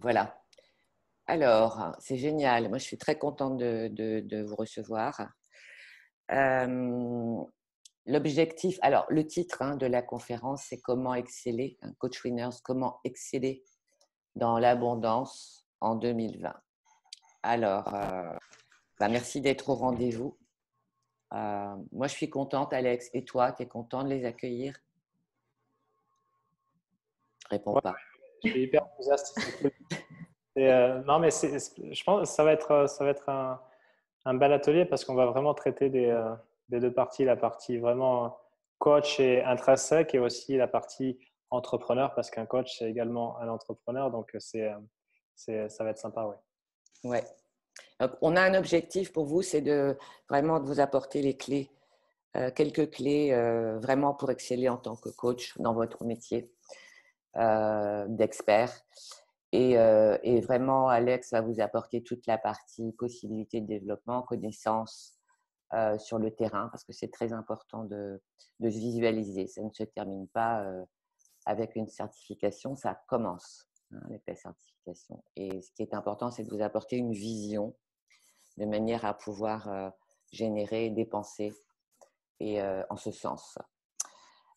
Voilà. Alors, c'est génial. Moi, je suis très contente de vous recevoir. Euh, L'objectif, alors le titre de la conférence, c'est comment exceller, Coach Winners, comment exceller dans l'abondance en 2020. Alors, merci d'être au rendez-vous. Moi, je suis contente, Alex. Et toi, tu es content de les accueillir? Réponds Ouais, pas. je suis hyper enthousiaste, c'est cool. Non, mais je pense que ça va être un bel atelier parce qu'on va vraiment traiter des deux parties, la partie vraiment coach et intrinsèque et aussi la partie entrepreneur parce qu'un coach, c'est également un entrepreneur. Donc, ça va être sympa, oui. Ouais. Donc, on a un objectif pour vous, c'est vraiment de vous apporter les clés, quelques clés vraiment pour exceller en tant que coach dans votre métier d'expert. Et vraiment, Alex va vous apporter toute la partie possibilité de développement, connaissances sur le terrain, parce que c'est très important de se visualiser. Ça ne se termine pas avec une certification, ça commence avec la certification. Et ce qui est important, c'est de vous apporter une vision de manière à pouvoir générer, dépenser et en ce sens.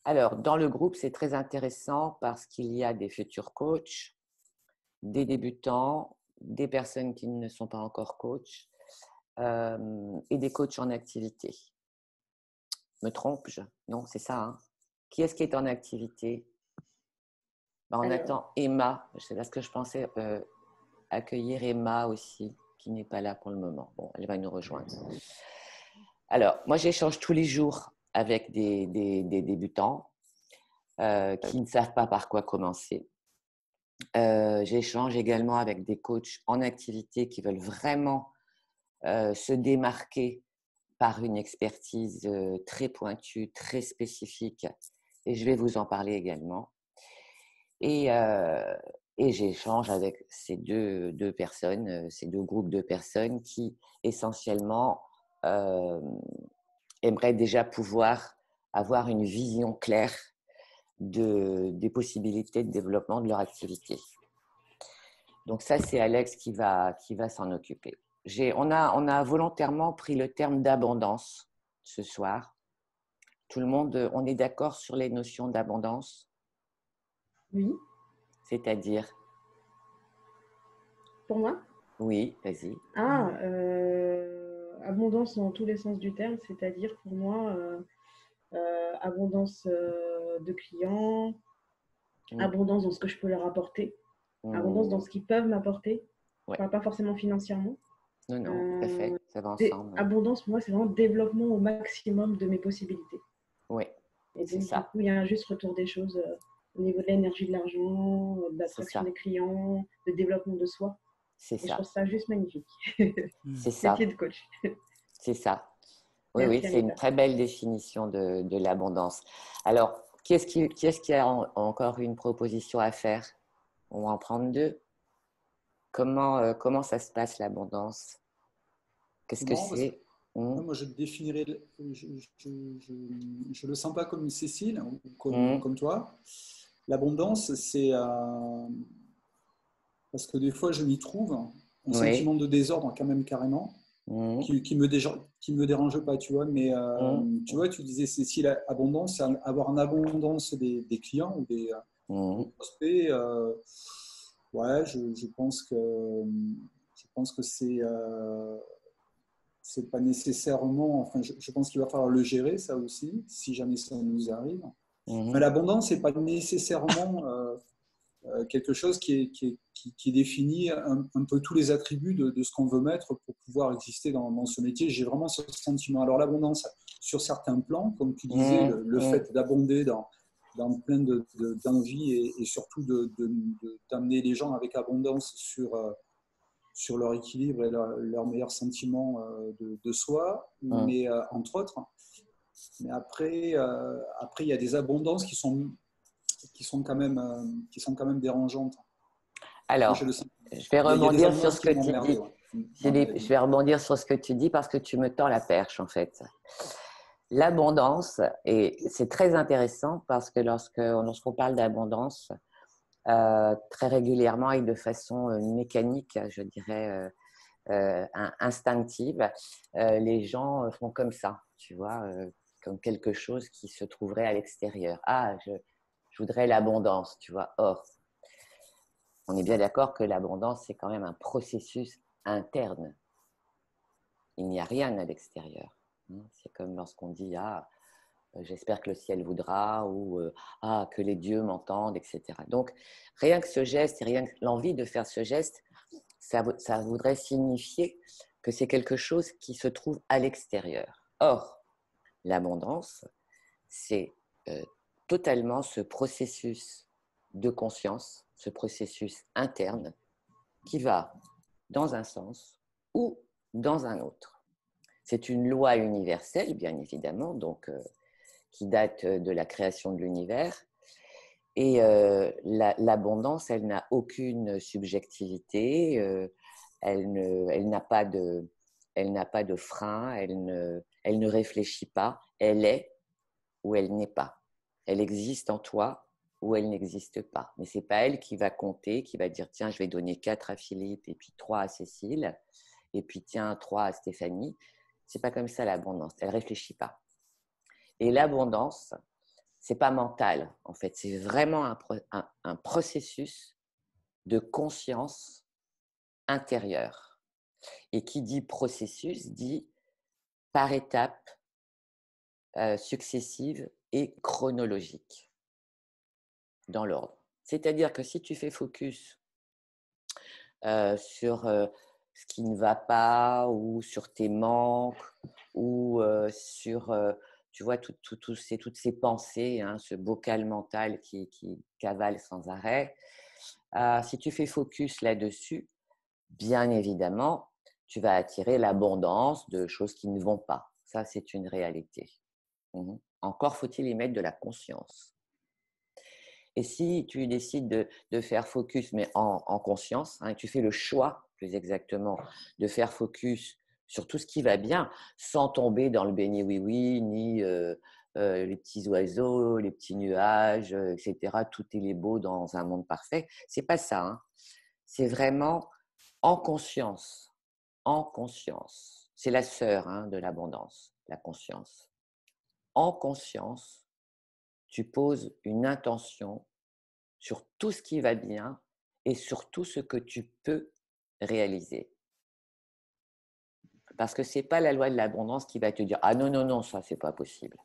Alors, dans le groupe, c'est très intéressant parce qu'il y a des futurs coachs, des débutants, des personnes qui ne sont pas encore coachs et des coachs en activité. Me trompe-je? Non, c'est ça. Hein? Qui est-ce qui est en activité? On attend Emma. C'est parce que je pensais accueillir Emma aussi, qui n'est pas là pour le moment. Bon, elle va nous rejoindre. Alors, moi, j'échange tous les jours avec des débutants qui ne savent pas par quoi commencer. J'échange également avec des coachs en activité qui veulent vraiment se démarquer par une expertise très pointue, très spécifique. Et je vais vous en parler également. Et j'échange avec ces deux personnes, ces deux groupes de personnes qui essentiellement aimeraient déjà pouvoir avoir une vision claire des possibilités de développement de leur activité. Donc ça, c'est Alex qui va s'en occuper. On a volontairement pris le terme d'abondance ce soir. Tout le monde, on est d'accord sur les notions d'abondance? Oui. C'est-à-dire? Pour moi? Oui, vas-y. Abondance dans tous les sens du terme, c'est-à-dire pour moi, abondance de clients, abondance dans ce que je peux leur apporter, abondance dans ce qu'ils peuvent m'apporter, pas forcément financièrement. Non, tout à fait, ça va ensemble. Abondance, pour moi, c'est vraiment développement au maximum de mes possibilités. Oui, c'est ça. Du coup, il y a un juste retour des choses au niveau de l'énergie, de l'argent, de l'attraction des clients, de développement de soi. C'est ça. Je trouve ça juste magnifique. C'est ça. Métier de coach. C'est ça. Oui, c'est une très belle définition de l'abondance. Alors, qui est-ce qui a encore une proposition à faire? On va en prendre deux. Comment ça se passe l'abondance? Qu'est-ce que c'est? Moi, je définirais, je le sens pas comme Cécile, comme toi. L'abondance, c'est parce que des fois, je m'y trouve un sentiment de désordre quand même carrément, qui me dérange pas, tu vois. Mais tu vois, tu disais Cécile, abondance, c'est avoir en abondance des clients ou des prospects. Ouais, je pense que c'est pas nécessairement. Enfin, je pense qu'il va falloir le gérer, ça aussi, si jamais ça nous arrive. Mais l'abondance, c'est pas nécessairement quelque chose qui définit un peu tous les attributs de ce qu'on veut mettre pour pouvoir exister dans ce métier. J'ai vraiment ce sentiment. Alors l'abondance, sur certains plans, comme tu disais, le fait d'abonder dans plein d'envie et surtout d'amener les gens avec abondance sur leur équilibre et leur meilleur sentiment de soi, mais entre autres. Mais après, il y a des abondances qui sont quand même dérangeantes. Alors, je vais rebondir sur ce que tu dis. Ouais. Je vais rebondir sur ce que tu dis parce que tu me tends la perche, en fait. L'abondance, et c'est très intéressant parce que lorsqu'on parle d'abondance, très régulièrement et de façon mécanique, je dirais, instinctive. Les gens font comme ça, tu vois, comme quelque chose qui se trouverait à l'extérieur. Ah, je voudrais l'abondance, tu vois. Or, on est bien d'accord que l'abondance, c'est quand même un processus interne. Il n'y a rien à l'extérieur. C'est comme lorsqu'on dit « Ah, j'espère que le ciel voudra » ou « Ah, que les dieux m'entendent », etc. Donc, rien que ce geste et rien que l'envie de faire ce geste, ça voudrait signifier que c'est quelque chose qui se trouve à l'extérieur. Or, l'abondance, c'est totalement ce processus de conscience, ce processus interne qui va dans un sens ou dans un autre. C'est une loi universelle, bien évidemment, donc, qui date de la création de l'univers. Et l'abondance, elle n'a aucune subjectivité, elle n'a pas de frein, elle ne réfléchit pas, elle est ou elle n'est pas. Elle existe en toi ou elle n'existe pas. Mais ce n'est pas elle qui va compter, qui va dire « Tiens, je vais donner 4 à Philippe et puis 3 à Cécile et puis tiens, 3 à Stéphanie ». Ce n'est pas comme ça l'abondance, elle ne réfléchit pas. Et l'abondance, ce n'est pas mental, en fait. C'est vraiment un processus de conscience intérieure. Et qui dit processus, dit par étapes successives et chronologiques, dans l'ordre. C'est-à-dire que si tu fais focus sur ce qui ne va pas, ou sur tes manques, ou sur, tu vois, toutes ces pensées, hein, ce bocal mental qui cavale sans arrêt, si tu fais focus là-dessus, bien évidemment, tu vas attirer l'abondance de choses qui ne vont pas. Ça, c'est une réalité. Encore faut-il y mettre de la conscience. Et si tu décides de faire focus, mais en conscience, hein, tu fais le choix, plus exactement, de faire focus sur tout ce qui va bien, sans tomber dans le béni oui-oui, ni les petits oiseaux, les petits nuages, etc. Tout est beau dans un monde parfait. C'est pas ça. Hein. C'est vraiment en conscience. En conscience. C'est la sœur, hein, de l'abondance, la conscience. En conscience, tu poses une intention sur tout ce qui va bien et sur tout ce que tu peux réaliser. Parce que ce n'est pas la loi de l'abondance qui va te dire « Ah non, non, non, ça, ce n'est pas possible ».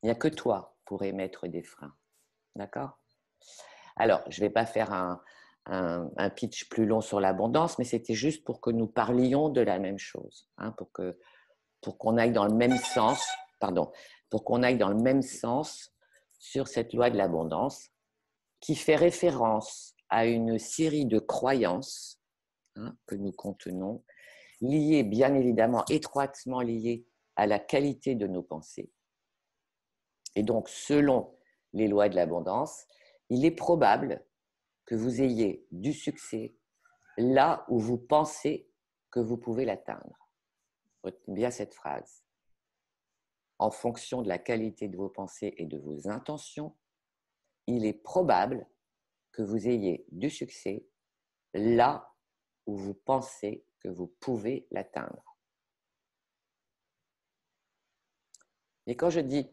Il n'y a que toi pour émettre des freins. D'accord ? Alors, je ne vais pas faire un pitch plus long sur l'abondance, mais c'était juste pour que nous parlions de la même chose, hein, pour qu'on aille dans le même sens, pour qu'on aille dans le même sens sur cette loi de l'abondance qui fait référence à une série de croyances, hein, que nous contenons, liées bien évidemment, étroitement liées à la qualité de nos pensées. Et donc, selon les lois de l'abondance, il est probable que vous ayez du succès là où vous pensez que vous pouvez l'atteindre. Retenez bien cette phrase. En fonction de la qualité de vos pensées et de vos intentions, il est probable que vous ayez du succès là où vous pensez que vous pouvez l'atteindre. Et quand je dis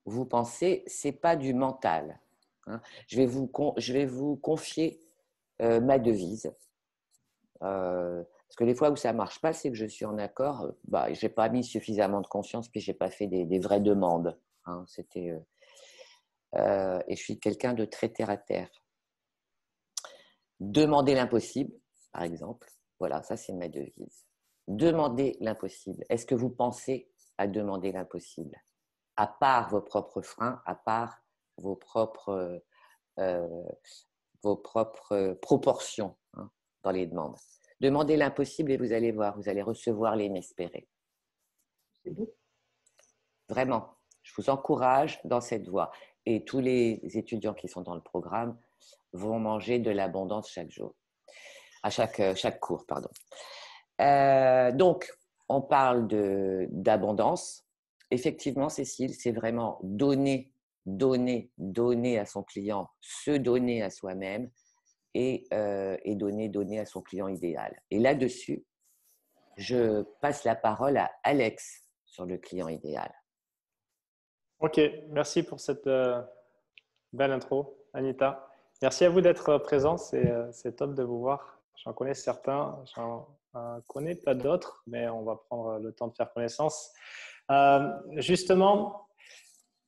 vous pensez, ce n'est pas du mental. Hein. Je vais vous confier ma devise. Parce que les fois où ça ne marche pas, c'est que je suis en accord. Je n'ai pas mis suffisamment de conscience, puis je n'ai pas fait des vraies demandes. Hein. Et je suis quelqu'un de très terre à terre. Demander l'impossible, par exemple. Voilà, ça c'est ma devise. Demandez l'impossible. Est-ce que vous pensez à demander l'impossible ? À part vos propres freins, à part vos propres proportions, hein, dans les demandes. Demandez l'impossible et vous allez voir, vous allez recevoir l'inespéré. C'est beau. Vraiment, je vous encourage dans cette voie. Et tous les étudiants qui sont dans le programme vont manger de l'abondance chaque jour, à chaque cours, pardon. Donc, on parle d'abondance. Effectivement, Cécile, c'est vraiment donner donner à son client, se donner à soi-même et donner à son client idéal. Et là-dessus, je passe la parole à Alex sur le client idéal. Ok, merci pour cette belle intro, Anita. Merci à vous d'être présents, c'est top de vous voir. J'en connais certains, j'en connais pas d'autres, mais on va prendre le temps de faire connaissance. Justement,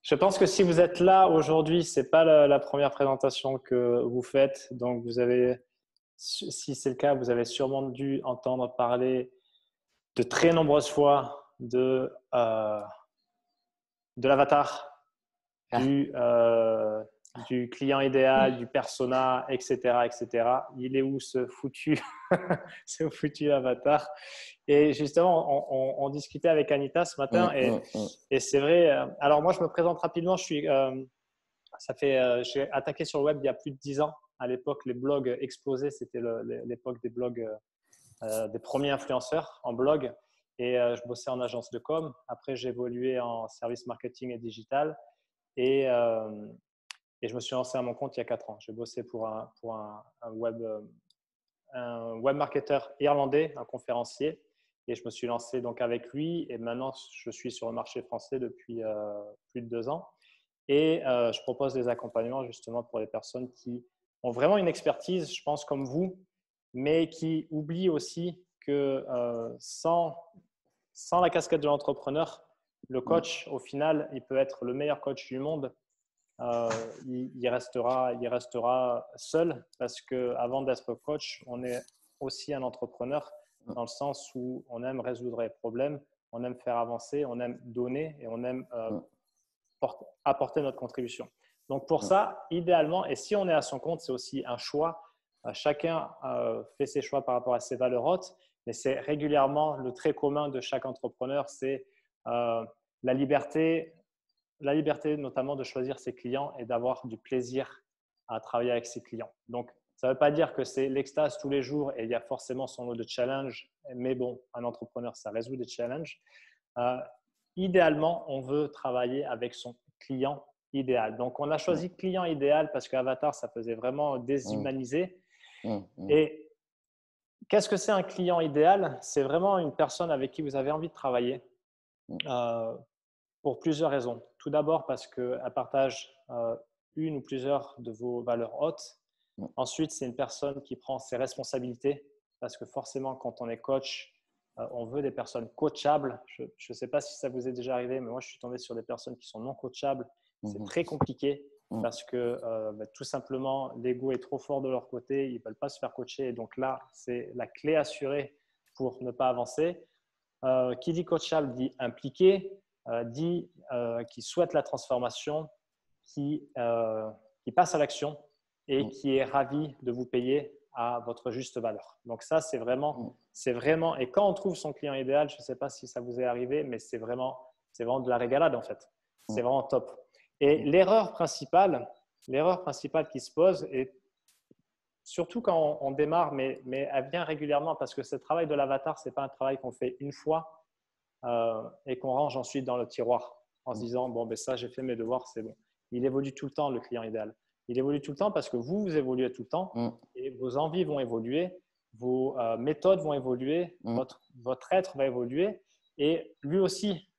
je pense que si vous êtes là aujourd'hui, ce n'est pas la première présentation que vous faites. Donc, si c'est le cas, vous avez sûrement dû entendre parler de très nombreuses fois de l'avatar, du client idéal, du persona, etc., etc. Il est où ce foutu avatar? Et justement, on discutait avec Anita ce matin et c'est vrai. Alors moi, je me présente rapidement. J'ai attaqué sur le web il y a plus de 10 ans. À l'époque, les blogs explosaient. C'était l'époque des blogs, des premiers influenceurs en blog. Et je bossais en agence de com. Après, j'ai évolué en service marketing et digital. Et je me suis lancé à mon compte il y a 4 ans. J'ai bossé pour un web marketeur irlandais, un conférencier. Et je me suis lancé donc avec lui. Et maintenant, je suis sur le marché français depuis plus de 2 ans. Et je propose des accompagnements justement pour les personnes qui ont vraiment une expertise, je pense, comme vous, mais qui oublient aussi que sans la casquette de l'entrepreneur, le coach, au final, il peut être le meilleur coach du monde. Il restera seul parce qu'avant d'être coach, on est aussi un entrepreneur dans le sens où on aime résoudre les problèmes, on aime faire avancer, on aime donner et on aime apporter notre contribution. Donc pour ça, idéalement, et si on est à son compte, c'est aussi un choix. Chacun fait ses choix par rapport à ses valeurs hautes, mais c'est régulièrement le trait commun de chaque entrepreneur, c'est la liberté notamment de choisir ses clients et d'avoir du plaisir à travailler avec ses clients. Donc, ça ne veut pas dire que c'est l'extase tous les jours et il y a forcément son lot de challenges, mais bon, un entrepreneur, ça résout des challenges. Idéalement, on veut travailler avec son client idéal. Donc, on a choisi client idéal parce qu'Avatar, ça faisait vraiment déshumaniser. Et qu'est-ce que c'est un client idéal? C'est vraiment une personne avec qui vous avez envie de travailler pour plusieurs raisons. Tout d'abord parce qu'elle partage une ou plusieurs de vos valeurs hautes. Ensuite, c'est une personne qui prend ses responsabilités parce que forcément, quand on est coach, on veut des personnes coachables. Je ne sais pas si ça vous est déjà arrivé, mais moi, je suis tombé sur des personnes qui sont non coachables. C'est très compliqué parce que tout simplement, l'ego est trop fort de leur côté. Ils ne veulent pas se faire coacher. Et donc là, c'est la clé assurée pour ne pas avancer. Qui dit coachable dit impliqué, dit qui souhaite la transformation, qui passe à l'action et qui est ravi de vous payer à votre juste valeur. Donc ça, c'est vraiment, et quand on trouve son client idéal, je ne sais pas si ça vous est arrivé, mais c'est vraiment de la régalade en fait. C'est vraiment top. Et l'erreur principale qui se pose, et surtout quand on démarre, mais elle vient régulièrement parce que ce travail de l'avatar, ce n'est pas un travail qu'on fait une fois et qu'on range ensuite dans le tiroir en se disant, bon, ben ça, j'ai fait mes devoirs, c'est bon. Il évolue tout le temps, le client idéal. Il évolue tout le temps parce que vous évoluez tout le temps et vos envies vont évoluer, vos méthodes vont évoluer, votre être va évoluer et lui aussi,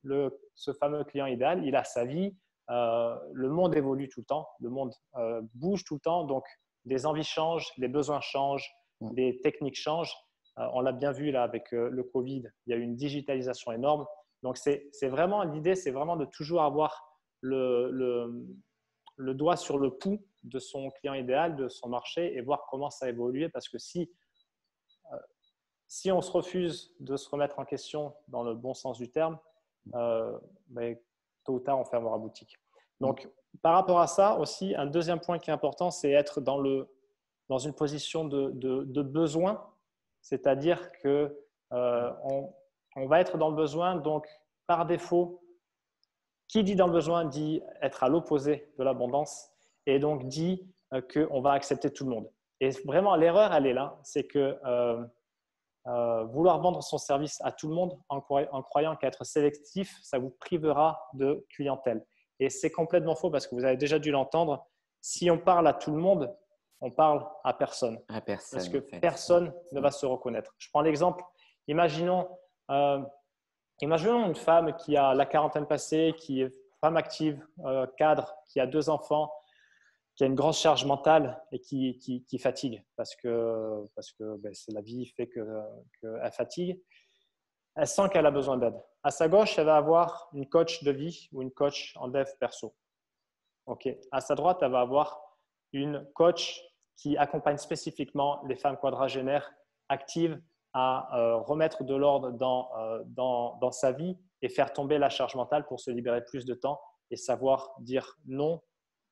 ce fameux client idéal, il a sa vie, le monde évolue tout le temps, le monde bouge tout le temps, donc les envies changent, les besoins changent, les techniques changent. On l'a bien vu là avec le Covid, il y a eu une digitalisation énorme. Donc l'idée, c'est vraiment de toujours avoir le doigt sur le pouls de son client idéal, de son marché et voir comment ça a évolué. Parce que si on se refuse de se remettre en question dans le bon sens du terme, tôt ou tard, on fermera boutique. Donc, par rapport à ça aussi, un deuxième point qui est important, c'est être dans une position de besoin. C'est-à-dire qu'on va être dans le besoin, donc par défaut, qui dit dans le besoin dit être à l'opposé de l'abondance et donc dit qu'on va accepter tout le monde. Et vraiment, l'erreur, elle est là, c'est que vouloir vendre son service à tout le monde en croyant qu'être sélectif, ça vous privera de clientèle. Et c'est complètement faux parce que vous avez déjà dû l'entendre. Si on parle à tout le monde, on parle à personne. À personne. Parce que en fait. personne ne va se reconnaître. Je prends l'exemple. Imaginons une femme qui a la quarantaine passée, qui est femme active, cadre, qui a 2 enfants, qui a une grosse charge mentale et qui fatigue parce que c'est la vie fait qu'elle fatigue. Elle sent qu'elle a besoin d'aide. À sa gauche, elle va avoir une coach de vie ou une coach en dev perso. Okay. À sa droite, elle va avoir une coach qui accompagne spécifiquement les femmes quadragénaires actives à remettre de l'ordre dans sa vie et faire tomber la charge mentale pour se libérer plus de temps et savoir dire non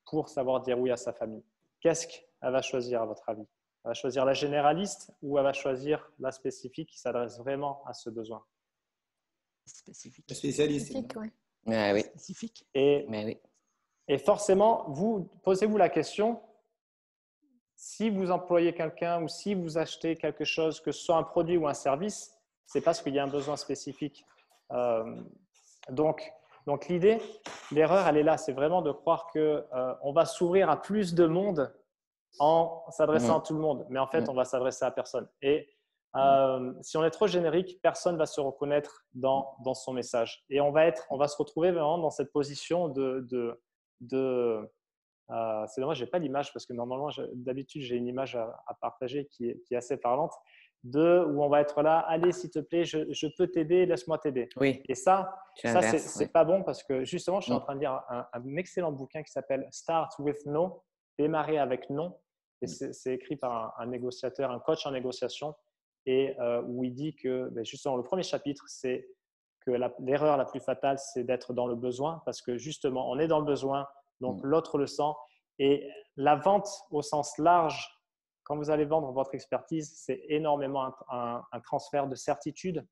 pour savoir dire oui à sa famille. Qu'est-ce qu'elle va choisir à votre avis? Elle va choisir la généraliste ou elle va choisir la spécifique qui s'adresse vraiment à ce besoin? Spécifique. Le spécialiste. Spécifique, ouais. Oui. Spécifique. Et forcément, posez-vous la question, si vous employez quelqu'un ou si vous achetez quelque chose, que ce soit un produit ou un service, c'est parce qu'il y a un besoin spécifique. Donc l'idée, l'erreur, elle est là, c'est vraiment de croire qu'on va s'ouvrir à plus de monde en s'adressant à tout le monde, mais en fait, on va s'adresser à personne. Et si on est trop générique, personne ne va se reconnaître dans son message. Et on va se retrouver vraiment dans cette position c'est dommage, je n'ai pas l'image parce que normalement, d'habitude, j'ai une image à partager qui est assez parlante, où on va être là, allez, s'il te plaît, je peux t'aider, laisse-moi t'aider. Oui. Et ça c'est pas bon parce que justement, je suis en train de lire un excellent bouquin qui s'appelle Start with No, démarrer avec non. Et c'est écrit par un négociateur, un coach en négociation, et où il dit que justement, le premier chapitre, c'est que l'erreur la plus fatale, c'est d'être dans le besoin parce que justement, on est dans le besoin, donc l'autre le sent. Et la vente au sens large, quand vous allez vendre votre expertise, c'est énormément un transfert de certitude.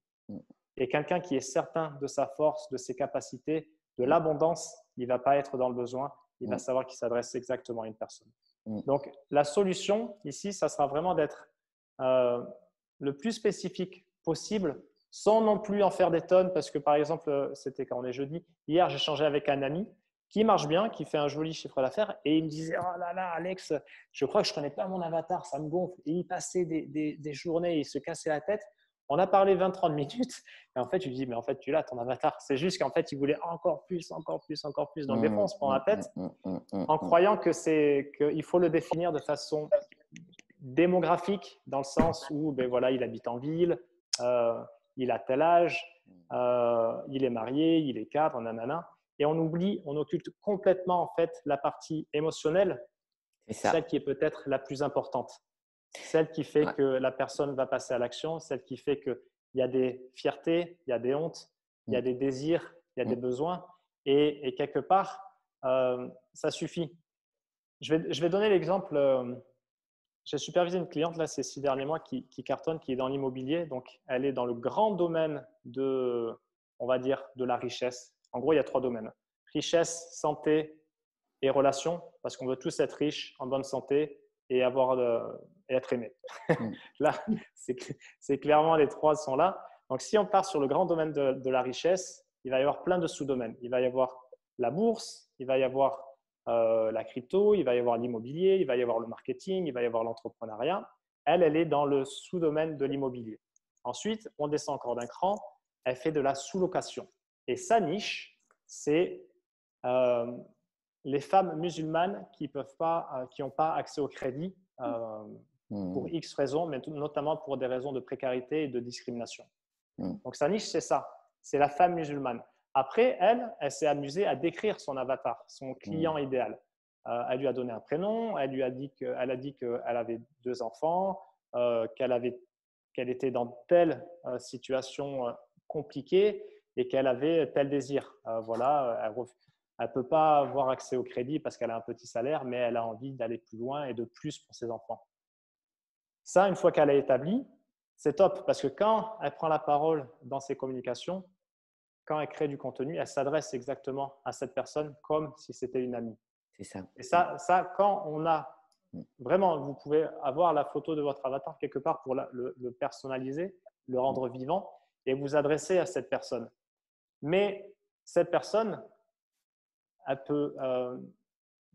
Et quelqu'un qui est certain de sa force, de ses capacités, de l'abondance, il ne va pas être dans le besoin, il va savoir qu'il s'adresse exactement à une personne. Donc, la solution ici, ça sera vraiment d'être le plus spécifique possible, sans non plus en faire des tonnes, parce que par exemple, c'était quand on est jeudi, hier, j'ai échangé avec un ami qui marche bien, qui fait un joli chiffre d'affaires, et il me disait « Oh là là, Alex, je crois que je ne connais pas mon avatar, ça me gonfle. » Et il passait des journées, il se cassait la tête. On a parlé 20-30 minutes, et en fait, je lui dis « Mais en fait, tu l'as, ton avatar. » C'est juste qu'en fait, il voulait encore plus. Donc, des fois, on se prend la tête en croyant qu'il faut le définir de façon démographique, dans le sens où voilà, il habite en ville, il a tel âge, il est marié, il est cadre, nanana. Et on occulte complètement en fait la partie émotionnelle, celle qui est peut-être la plus importante, celle qui fait que la personne va passer à l'action, celle qui fait qu'il y a des fiertés, il y a des hontes, il y a des désirs, il y a des besoins, et quelque part, ça suffit. Je vais donner l'exemple. J'ai supervisé une cliente là ces 6 derniers mois qui cartonne, qui est dans l'immobilier. Donc, elle est dans le grand domaine on va dire, de la richesse. En gros, il y a 3 domaines. Richesse, santé et relations, parce qu'on veut tous être riches, en bonne santé et être aimé. Là, c'est clairement les 3 sont là. Donc, si on part sur le grand domaine de la richesse, il va y avoir plein de sous-domaines. Il va y avoir la bourse, il va y avoir la crypto, il va y avoir l'immobilier, il va y avoir le marketing, il va y avoir l'entrepreneuriat. Elle est dans le sous-domaine de l'immobilier. Ensuite, on descend encore d'un cran, elle fait de la sous-location. Et sa niche, c'est les femmes musulmanes qui n'ont pas accès au crédit pour X raisons, mais notamment pour des raisons de précarité et de discrimination. Donc, sa niche, c'est ça. C'est la femme musulmane. Après, elle s'est amusée à décrire son avatar, son client idéal. Elle lui a donné un prénom, elle a dit qu'elle avait 2 enfants, qu'elle était dans telle situation compliquée et qu'elle avait tel désir. Voilà, elle ne peut pas avoir accès au crédit parce qu'elle a un petit salaire, mais elle a envie d'aller plus loin et de plus pour ses enfants. Ça, une fois qu'elle a établi, c'est top parce que quand elle prend la parole dans ses communications, quand elle crée du contenu, elle s'adresse exactement à cette personne comme si c'était une amie. C'est ça. Et ça, quand on a vraiment, vous pouvez avoir la photo de votre avatar quelque part pour le personnaliser, le rendre vivant et vous adresser à cette personne. Mais cette personne, elle peut,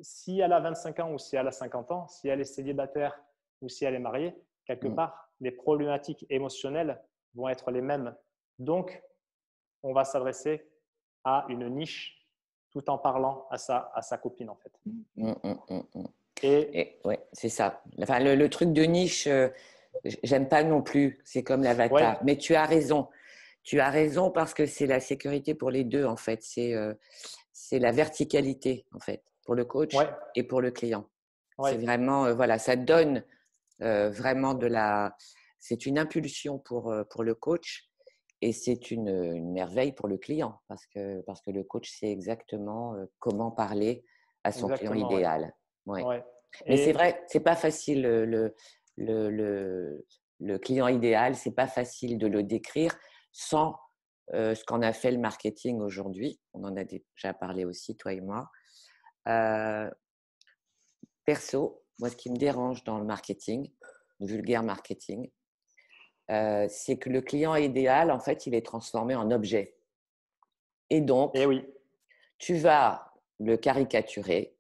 si elle a 25 ans ou si elle a 50 ans, si elle est célibataire ou si elle est mariée, quelque part, les problématiques émotionnelles vont être les mêmes. Donc, on va s'adresser à une niche tout en parlant à sa copine, en fait. Et ouais, c'est ça. Enfin, le truc de niche, j'aime pas non plus. C'est comme l'avatar. Ouais. Mais tu as raison. Tu as raison parce que c'est la sécurité pour les deux, en fait. C'est la verticalité, en fait, pour le coach et pour le client. C'est vraiment, voilà, ça donne vraiment c'est une impulsion pour le coach et c'est une merveille pour le client parce que le coach sait exactement comment parler à son client idéal. Ouais. Mais c'est vrai, c'est pas facile le client idéal, c'est pas facile de le décrire sans ce qu'on a fait le marketing aujourd'hui. On en a déjà parlé aussi, toi et moi. Perso, moi, ce qui me dérange dans le marketing, le vulgaire marketing, c'est que le client idéal, en fait, il est transformé en objet. Et donc, tu vas le caricaturer,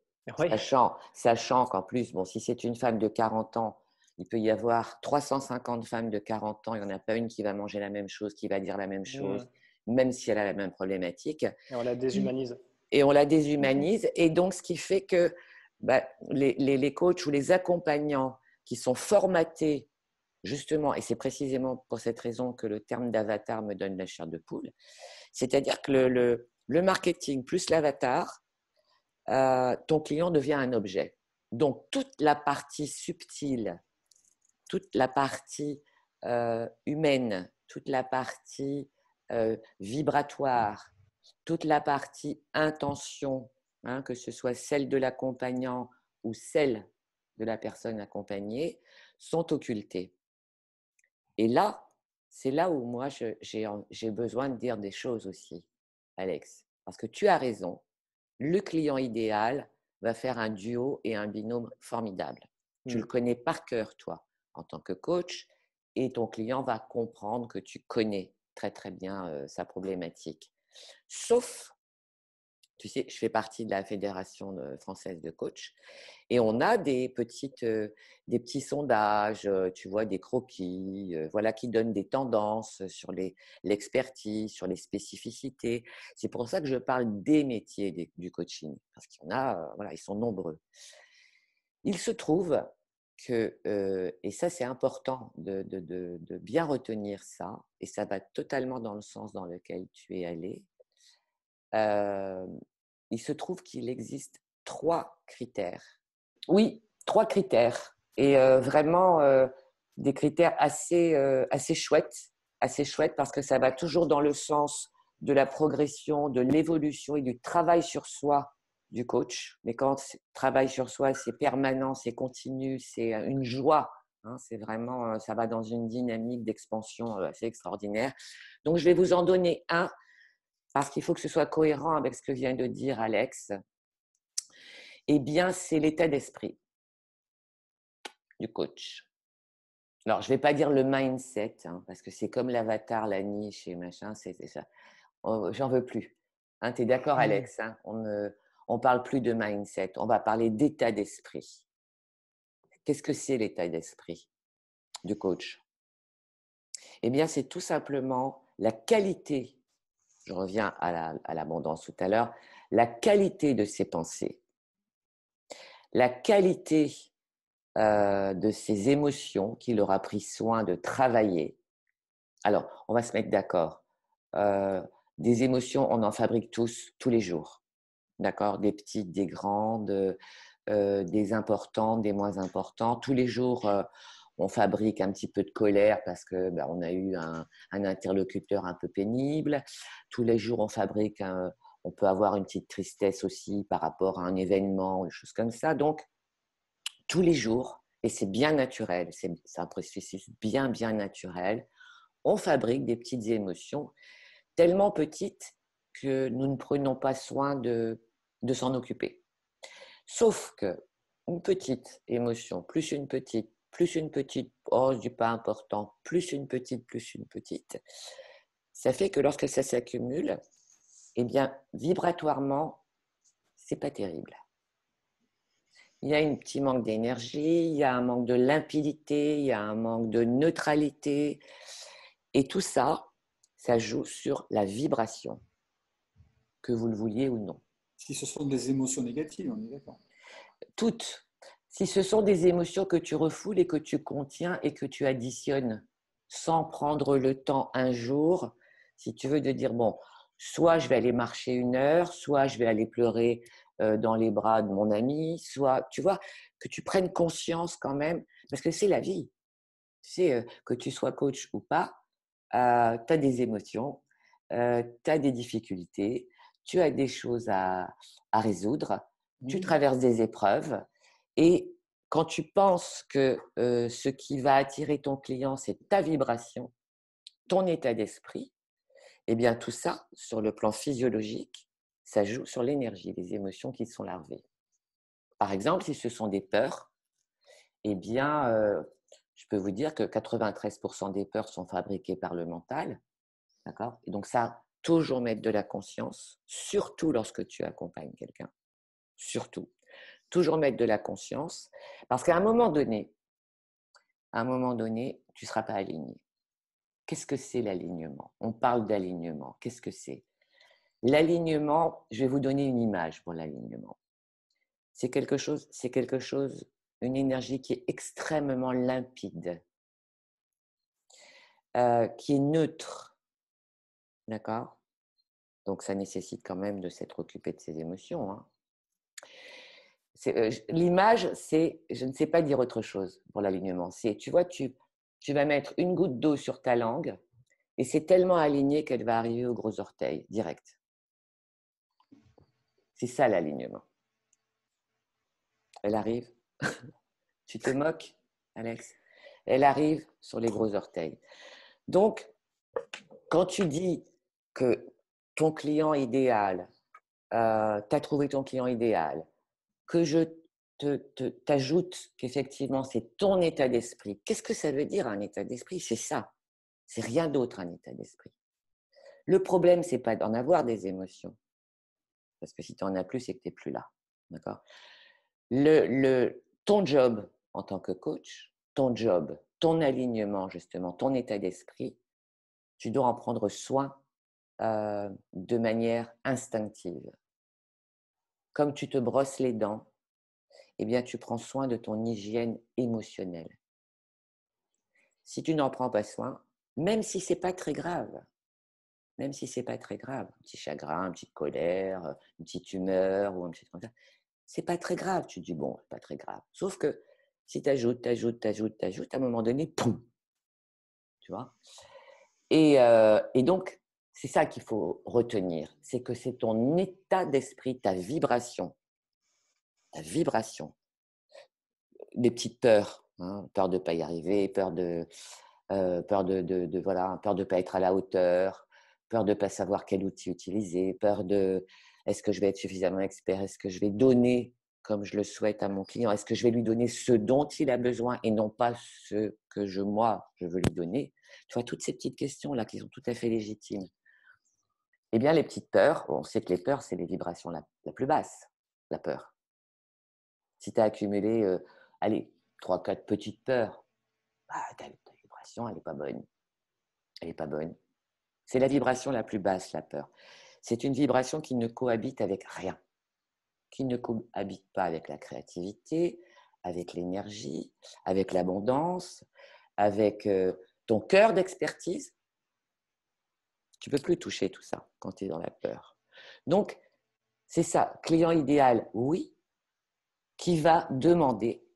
sachant qu'en plus, bon, si c'est une femme de 40 ans, il peut y avoir 350 femmes de 40 ans, il n'y en a pas une qui va manger la même chose, qui va dire la même chose, même si elle a la même problématique. Et on la déshumanise. Et donc, ce qui fait que les coachs ou les accompagnants qui sont formatés, justement, et c'est précisément pour cette raison que le terme d'avatar me donne la chair de poule, c'est-à-dire que le marketing plus l'avatar, ton client devient un objet. Donc, toute la partie subtile, toute la partie humaine, toute la partie vibratoire, toute la partie intention, que ce soit celle de l'accompagnant ou celle de la personne accompagnée, sont occultées. Et là, c'est là où moi, j'ai besoin de dire des choses aussi, Alex. Parce que tu as raison, le client idéal va faire un duo et un binôme formidable. Tu le connais par cœur, toi, en tant que coach, et ton client va comprendre que tu connais très, très bien sa problématique. Sauf, tu sais, je fais partie de la Fédération française de coach et on a des petits sondages, tu vois, des croquis, voilà, qui donnent des tendances sur l'expertise, sur les spécificités. C'est pour ça que je parle des métiers du coaching, parce qu'il y en a, voilà, ils sont nombreux. Il se trouve que, et ça c'est important de bien retenir ça, et ça va totalement dans le sens dans lequel tu es allé, il se trouve qu'il existe 3 critères. Oui, 3 critères. Et vraiment des critères assez chouettes parce que ça va toujours dans le sens de la progression, de l'évolution et du travail sur soi du coach. Mais quand travail sur soi, c'est permanent, c'est continu, c'est une joie. C'est vraiment, ça va dans une dynamique d'expansion assez extraordinaire. Donc, je vais vous en donner un parce qu'il faut que ce soit cohérent avec ce que vient de dire Alex. Eh bien, c'est l'état d'esprit du coach. Alors, je ne vais pas dire le mindset, parce que c'est comme l'avatar, la niche et machin, c'est ça. J'en veux plus. Tu es d'accord, Alex? On ne parle plus de mindset, on va parler d'état d'esprit. Qu'est-ce que c'est l'état d'esprit du coach? Eh bien, c'est tout simplement la qualité, je reviens à l'abondance tout à l'heure, la qualité de ses pensées, la qualité de ses émotions qu'il aura pris soin de travailler. Alors, on va se mettre d'accord. Des émotions, on en fabrique tous les jours. D'accord? Des petites, des grandes, des importantes, des moins importantes. Tous les jours, on fabrique un petit peu de colère parce que on a eu un interlocuteur un peu pénible. Tous les jours, on peut avoir une petite tristesse aussi par rapport à un événement, des choses comme ça. Donc, tous les jours, et c'est bien naturel, c'est un processus bien naturel, on fabrique des petites émotions tellement petites que nous ne prenons pas soin de s'en occuper. Sauf que une petite émotion, plus une petite, oh, je dis pas important, plus une petite, ça fait que lorsque ça s'accumule, eh bien, vibratoirement, c'est pas terrible. Il y a un petit manque d'énergie, il y a un manque de limpidité, il y a un manque de neutralité. Et tout ça, ça joue sur la vibration, que vous le vouliez ou non. Si ce sont des émotions négatives, on est d'accord. Toutes. Si ce sont des émotions que tu refoules et que tu contiens et que tu additionnes sans prendre le temps un jour, si tu veux, de dire, bon, soit je vais aller marcher 1 heure, soit je vais aller pleurer dans les bras de mon ami, soit, tu vois, que tu prennes conscience quand même, parce que c'est la vie. Tu sais, que tu sois coach ou pas, tu as des émotions, tu as des difficultés, tu as des choses à résoudre, tu traverses des épreuves et quand tu penses que ce qui va attirer ton client, c'est ta vibration, ton état d'esprit, eh bien tout ça, sur le plan physiologique, ça joue sur l'énergie, les émotions qui sont larvées. Par exemple, si ce sont des peurs, eh bien, je peux vous dire que 93% des peurs sont fabriquées par le mental. D'accord ? Et donc ça, toujours mettre de la conscience, surtout lorsque tu accompagnes quelqu'un. Surtout. Toujours mettre de la conscience, parce qu'à un moment donné, tu ne seras pas aligné. Qu'est-ce que c'est l'alignement ? On parle d'alignement. Qu'est-ce que c'est ? L'alignement, je vais vous donner une image pour l'alignement. C'est quelque chose, une énergie qui est extrêmement limpide, qui est neutre. D'accord ? Donc, ça nécessite quand même de s'être occupé de ses émotions. Hein. L'image, c'est, je ne sais pas dire autre chose pour l'alignement. C'est, tu vois, tu vas mettre une goutte d'eau sur ta langue et c'est tellement aligné qu'elle va arriver au gros orteil, direct. C'est ça l'alignement. Elle arrive. Tu te moques, Alex ? Elle arrive sur les gros orteils. Donc, quand tu dis que ton client idéal, tu as trouvé ton client idéal, que je t'ajoute qu'effectivement, c'est ton état d'esprit. Qu'est-ce que ça veut dire un état d'esprit ? C'est ça. C'est rien d'autre un état d'esprit. Le problème, c'est pas d'en avoir des émotions. Parce que si tu n'en as plus, c'est que tu n'es plus là. D'accord ? Ton job en tant que coach, ton job, ton alignement, justement, ton état d'esprit, tu dois en prendre soin de manière instinctive. Comme tu te brosses les dents, eh bien, tu prends soin de ton hygiène émotionnelle. Si tu n'en prends pas soin, même si ce n'est pas très grave, un petit chagrin, une petite colère, une petite humeur ou un petit truc comme ça, c'est pas très grave. Tu te dis, bon, c'est pas très grave. Sauf que si tu ajoutes, à un moment donné, poum, tu vois. Et donc, c'est ça qu'il faut retenir, c'est que c'est ton état d'esprit, ta vibration, des petites peurs, hein, peur de ne pas y arriver, peur de pas être à la hauteur, peur de ne pas savoir quel outil utiliser, peur de est-ce que je vais être suffisamment expert, est-ce que je vais donner comme je le souhaite à mon client, est-ce que je vais lui donner ce dont il a besoin et non pas ce que moi, je veux lui donner. Tu vois, toutes ces petites questions-là qui sont tout à fait légitimes. Eh bien, les petites peurs, on sait que les peurs, c'est les vibrations la plus basse, la peur. Si tu as accumulé, 3-4 petites peurs, ta vibration, elle n'est pas bonne. Elle n'est pas bonne. C'est la vibration la plus basse, la peur. C'est une vibration qui ne cohabite avec rien, qui ne cohabite pas avec la créativité, avec l'énergie, avec l'abondance, avec ton cœur d'expertise. Tu ne peux plus toucher tout ça quand tu es dans la peur. Donc, c'est ça, client idéal, oui, qui va demander,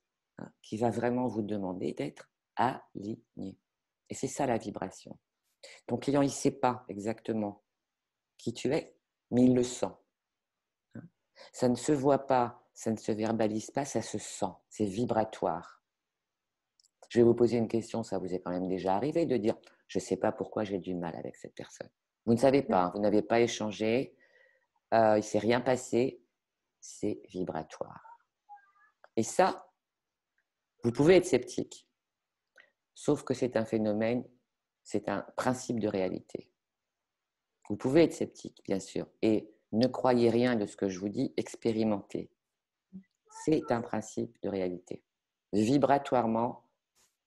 qui va vraiment vous demander d'être aligné. Et c'est ça la vibration. Ton client, il ne sait pas exactement qui tu es, mais il le sent. Ça ne se voit pas, ça ne se verbalise pas, ça se sent, c'est vibratoire. Je vais vous poser une question, ça vous est quand même déjà arrivé de dire « je ne sais pas pourquoi j'ai du mal avec cette personne ». Vous ne savez pas, vous n'avez pas échangé, il ne s'est rien passé, c'est vibratoire. Et ça, vous pouvez être sceptique, sauf que c'est un phénomène, c'est un principe de réalité. Vous pouvez être sceptique, bien sûr, et ne croyez rien de ce que je vous dis, expérimentez. C'est un principe de réalité. Vibratoirement,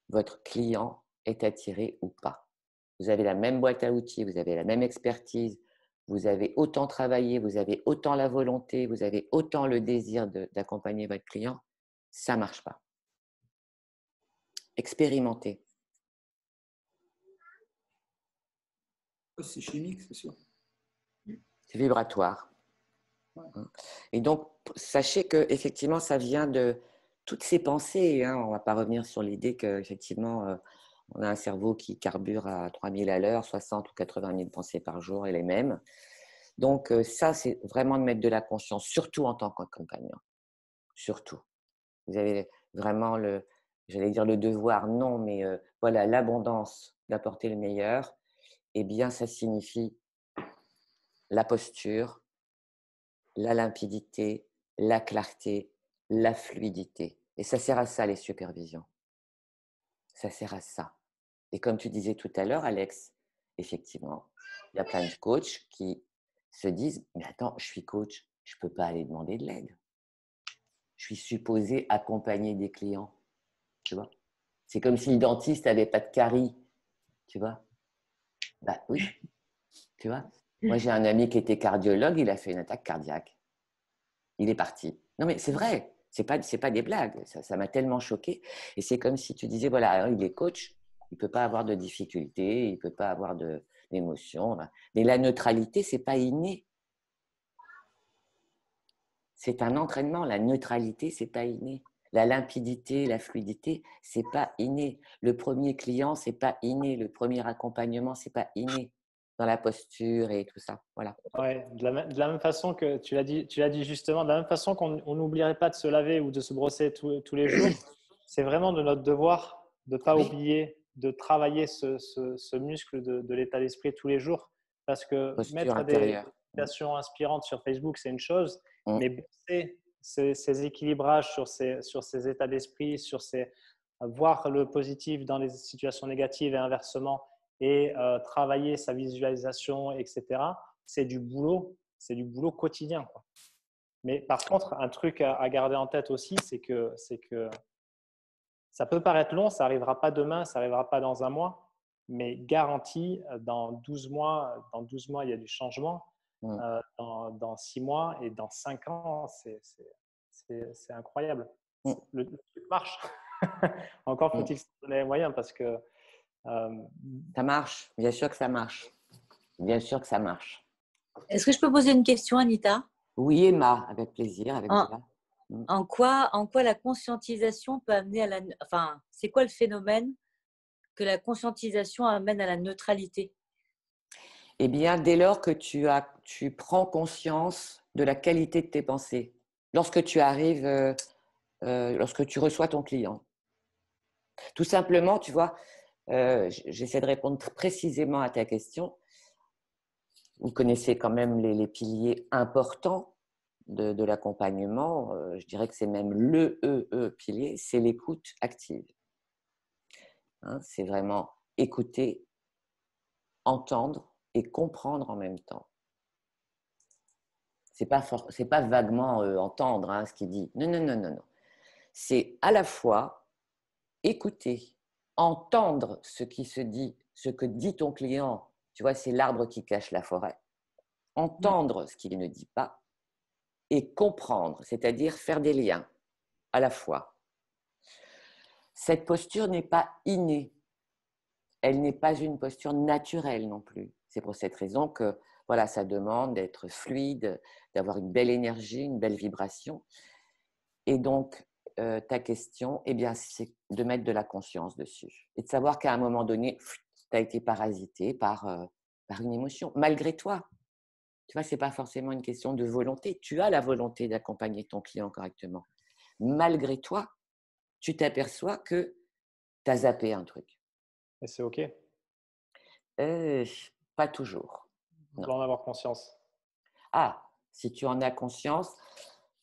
votre client est attiré ou pas. Vous avez la même boîte à outils, vous avez la même expertise, vous avez autant travaillé, vous avez autant la volonté, vous avez autant le désir d'accompagner votre client, ça ne marche pas. Expérimentez. C'est chimique, c'est sûr. C'est vibratoire. Ouais. Et donc, sachez qu'effectivement, ça vient de toutes ces pensées. Hein. On ne va pas revenir sur l'idée qu'effectivement, on a un cerveau qui carbure à 3000 à l'heure, 60 ou 80 000 pensées par jour et les mêmes. Donc, ça, c'est vraiment de mettre de la conscience, surtout en tant qu'accompagnant. Surtout. Vous avez vraiment j'allais dire le devoir, non, mais voilà, l'abondance d'apporter le meilleur. Eh bien, ça signifie la posture, la limpidité, la clarté, la fluidité. Et ça sert à ça, les supervisions. Ça sert à ça. Et comme tu disais tout à l'heure, Alex, effectivement, il y a plein de coachs qui se disent « Mais attends, je suis coach, je ne peux pas aller demander de l'aide. Je suis supposé accompagner des clients. » Tu vois ? C'est comme si le dentiste n'avait pas de carie. Tu vois ? Bah oui. Tu vois ? Moi, j'ai un ami qui était cardiologue, il a fait une attaque cardiaque. Il est parti. Non, mais c'est vrai. C'est pas des blagues. Ça m'a tellement choqué. Et c'est comme si tu disais, voilà, il est coach, il ne peut pas avoir de difficultés, il ne peut pas avoir d'émotions. Mais la neutralité, ce n'est pas inné. C'est un entraînement. La neutralité, ce n'est pas inné. La limpidité, la fluidité, ce n'est pas inné. Le premier client, ce n'est pas inné. Le premier accompagnement, ce n'est pas inné dans la posture et tout ça. Voilà. Ouais, de la même façon que tu l'as dit justement, de la même façon qu'on n'oublierait pas de se laver ou de se brosser tous les jours, c'est vraiment de notre devoir de ne pas oublier de travailler ce muscle de l'état d'esprit tous les jours. Parce que posture mettre intérieure. des citations inspirantes sur Facebook, c'est une chose, mais bosser ces équilibrages sur ces états d'esprit, voir le positif dans les situations négatives et inversement, et travailler sa visualisation, etc., c'est du boulot quotidien, quoi. Mais par contre, un truc à garder en tête aussi, c'est que ça peut paraître long, ça n'arrivera pas demain, ça n'arrivera pas dans un mois, mais garanti, dans 12 mois, il y a du changement. Dans 6 mois et dans 5 ans, c'est incroyable. Le truc marche. Encore faut-il se donner les moyens parce que… Ça marche, bien sûr que ça marche. Bien sûr que ça marche. Est-ce que je peux poser une question, Anita ? Oui, Emma, avec plaisir. Avec en quoi la conscientisation peut amener à la… Enfin, c'est quoi le phénomène que la conscientisation amène à la neutralité ? Eh bien, dès lors que tu prends conscience de la qualité de tes pensées, lorsque tu arrives, lorsque tu reçois ton client. Tout simplement, tu vois, j'essaie de répondre précisément à ta question. Vous connaissez quand même les piliers importants de l'accompagnement. Je dirais que c'est même le pilier, c'est l'écoute active. Hein, c'est vraiment écouter, entendre et comprendre en même temps. C'est pas vaguement entendre ce qu'il dit. Non. C'est à la fois écouter, entendre ce qui se dit, ce que dit ton client. Tu vois, c'est l'arbre qui cache la forêt. Entendre ce qu'il ne dit pas et comprendre, c'est-à-dire faire des liens à la fois. Cette posture n'est pas innée. Elle n'est pas une posture naturelle non plus. C'est pour cette raison que voilà, ça demande d'être fluide, d'avoir une belle énergie, une belle vibration. Et donc, ta question, eh bien, c'est de mettre de la conscience dessus et de savoir qu'à un moment donné, tu as été parasité par une émotion, malgré toi. Tu vois, ce n'est pas forcément une question de volonté. Tu as la volonté d'accompagner ton client correctement. Malgré toi, tu t'aperçois que tu as zappé un truc. Et c'est OK. Pas toujours. On doit en avoir conscience. Ah, si tu en as conscience,